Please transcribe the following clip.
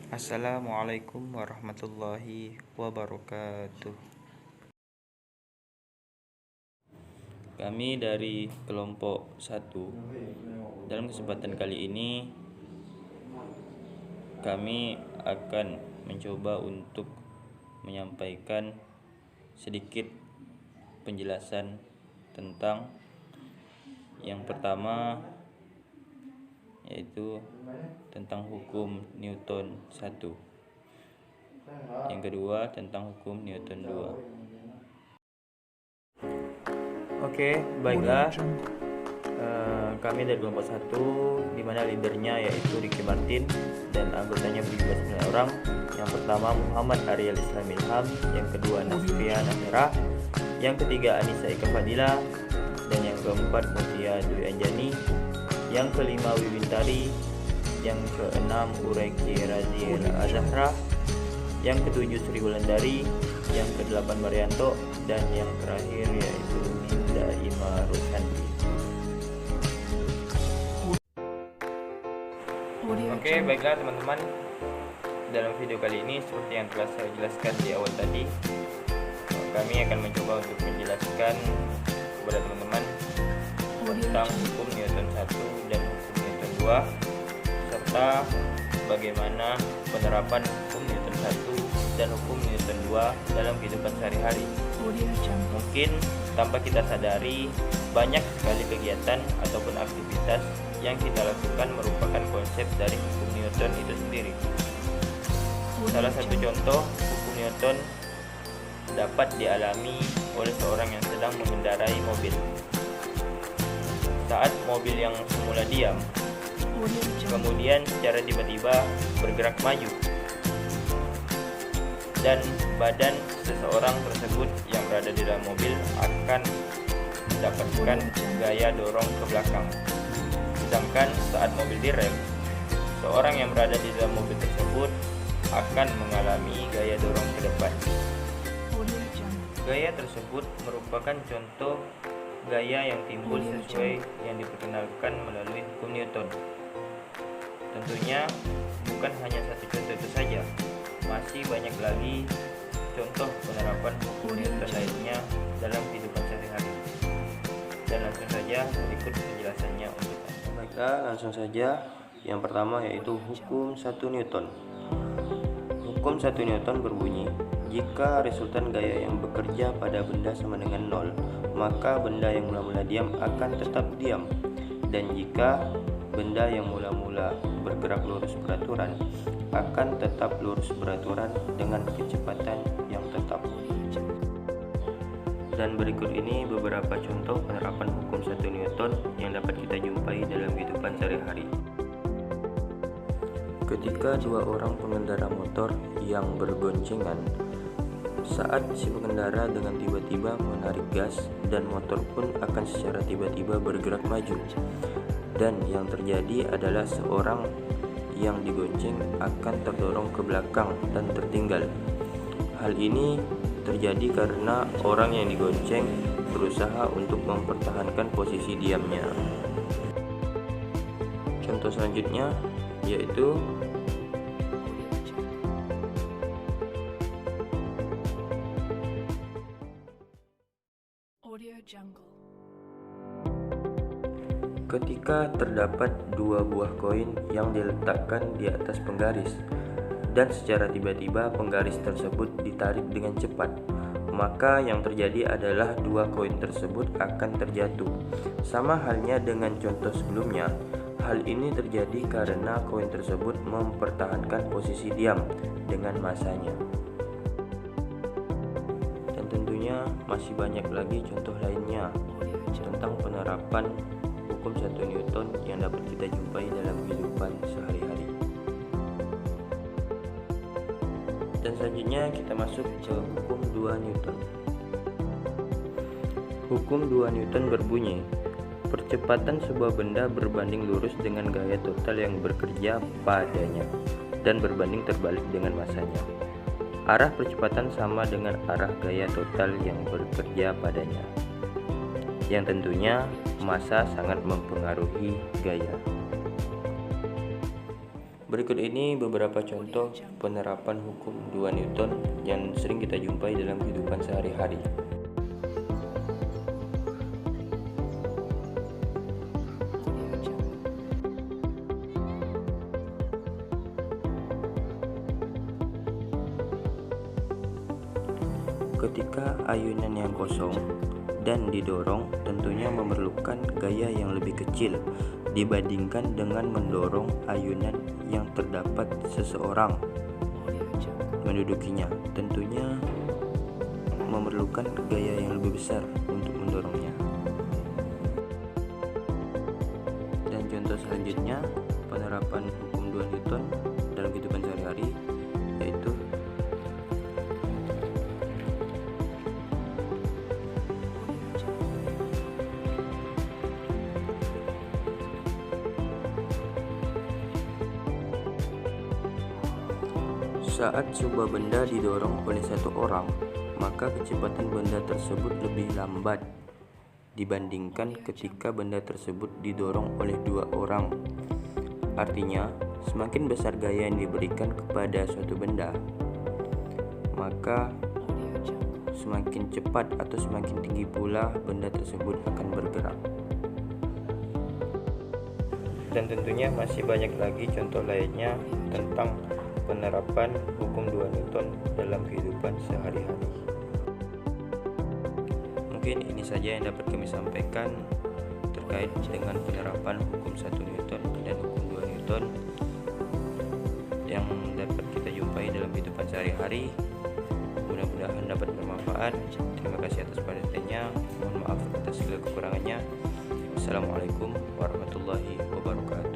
Assalamualaikum warahmatullahi wabarakatuh. Kami dari kelompok 1. Dalam kesempatan kali ini kami akan mencoba untuk menyampaikan sedikit penjelasan tentang yang pertama, yaitu tentang hukum Newton 1. Yang kedua tentang hukum Newton 2. Oke, baiklah. Kami dari kelompok 1, di mana leadernya yaitu Ricky Martin dan anggotanya berjumlah 9 orang. Yang pertama Muhammad Ariel Islam Ilham, yang kedua Nasfia Nahira, yang ketiga Anissa Ika Fadila, dan yang keempat Mutia Dwi Anjani, yang kelima Wiwintari, yang keenam Uraiki Razil Azahra, yang ketujuh Sri Wulandari, yang kedelapan Marianto, dan yang terakhir yaitu Ninda Ima Rusandi. Oke, baiklah teman-teman. Dalam video kali ini seperti yang telah saya jelaskan di awal tadi, kami akan mencoba untuk menjelaskan kepada teman-teman tentang hukum Newton 1 dan hukum Newton 2, serta bagaimana penerapan hukum Newton 1 dan hukum Newton 2 dalam kehidupan sehari-hari. Mungkin tanpa kita sadari, banyak sekali kegiatan ataupun aktivitas yang kita lakukan merupakan konsep dari hukum Newton itu sendiri. Salah satu contoh hukum Newton dapat dialami oleh seorang yang sedang mengendarai mobil. Saat mobil yang semula diam, kemudian secara tiba-tiba bergerak maju, dan badan seseorang tersebut yang berada di dalam mobil akan mendapatkan gaya dorong ke belakang. Sedangkan saat mobil direm, seorang yang berada di dalam mobil tersebut akan mengalami gaya dorong ke depan. Gaya tersebut merupakan contoh gaya yang timbul sesuai yang diperkenalkan melalui hukum Newton. Tentunya bukan hanya satu contoh itu saja, masih banyak lagi contoh penerapan hukum Newton lainnya dalam kehidupan sehari-hari. Dan langsung saja berikut penjelasannya untuk Anda. Baiklah, langsung saja. Yang pertama yaitu hukum 1 Newton. Hukum 1 Newton berbunyi, jika resultan gaya yang bekerja pada benda sama dengan 0, maka benda yang mula-mula diam akan tetap diam. Dan jika benda yang mula-mula bergerak lurus beraturan akan tetap lurus beraturan dengan kecepatan yang tetap. Dan berikut ini beberapa contoh penerapan hukum 1 Newton yang dapat kita jumpai dalam kehidupan sehari-hari. Ketika dua orang pengendara motor yang berboncengan, saat si pengendara dengan tiba-tiba menarik gas, dan motor pun akan secara tiba-tiba bergerak maju, dan yang terjadi adalah seorang yang digonceng akan terdorong ke belakang dan tertinggal. Hal ini terjadi karena orang yang digonceng berusaha untuk mempertahankan posisi diamnya. Contoh selanjutnya yaitu ketika terdapat dua buah koin yang diletakkan di atas penggaris, dan secara tiba-tiba penggaris tersebut ditarik dengan cepat, maka yang terjadi adalah dua koin tersebut akan terjatuh. Sama halnya dengan contoh sebelumnya, hal ini terjadi karena koin tersebut mempertahankan posisi diam dengan masanya. Dan tentunya masih banyak lagi contoh lainnya tentang penerapan hukum 1 Newton yang dapat kita jumpai dalam kehidupan sehari-hari. Dan selanjutnya kita masuk ke hukum 2 Newton. Hukum 2 Newton berbunyi, percepatan sebuah benda berbanding lurus dengan gaya total yang bekerja padanya dan berbanding terbalik dengan masanya. Arah percepatan sama dengan arah gaya total yang bekerja padanya, yang tentunya massa sangat mempengaruhi gaya. Berikut ini beberapa contoh penerapan hukum 2 Newton yang sering kita jumpai dalam kehidupan sehari-hari. Ketika ayunan yang kosong dan didorong tentunya memerlukan gaya yang lebih kecil dibandingkan dengan mendorong ayunan yang terdapat seseorang mendudukinya. Tentunya memerlukan gaya yang lebih besar untuk mendorongnya. Dan contoh selanjutnya penerapan hukum 2 Newton dalam kehidupan sehari-hari yaitu saat sebuah benda didorong oleh satu orang, maka kecepatan benda tersebut lebih lambat dibandingkan ketika benda tersebut didorong oleh 2 orang. Artinya, semakin besar gaya yang diberikan kepada suatu benda, maka semakin cepat atau semakin tinggi pula benda tersebut akan bergerak. Dan tentunya masih banyak lagi contoh lainnya tentang penerapan hukum 2 Newton dalam kehidupan sehari-hari. Mungkin ini saja yang dapat kami sampaikan terkait dengan penerapan hukum 1 Newton dan hukum 2 Newton yang dapat kita jumpai dalam kehidupan sehari-hari. Mudah-mudahan dapat bermanfaat. Terima kasih atas perhatiannya. Mohon maaf atas segala kekurangannya. Assalamualaikum warahmatullahi wabarakatuh.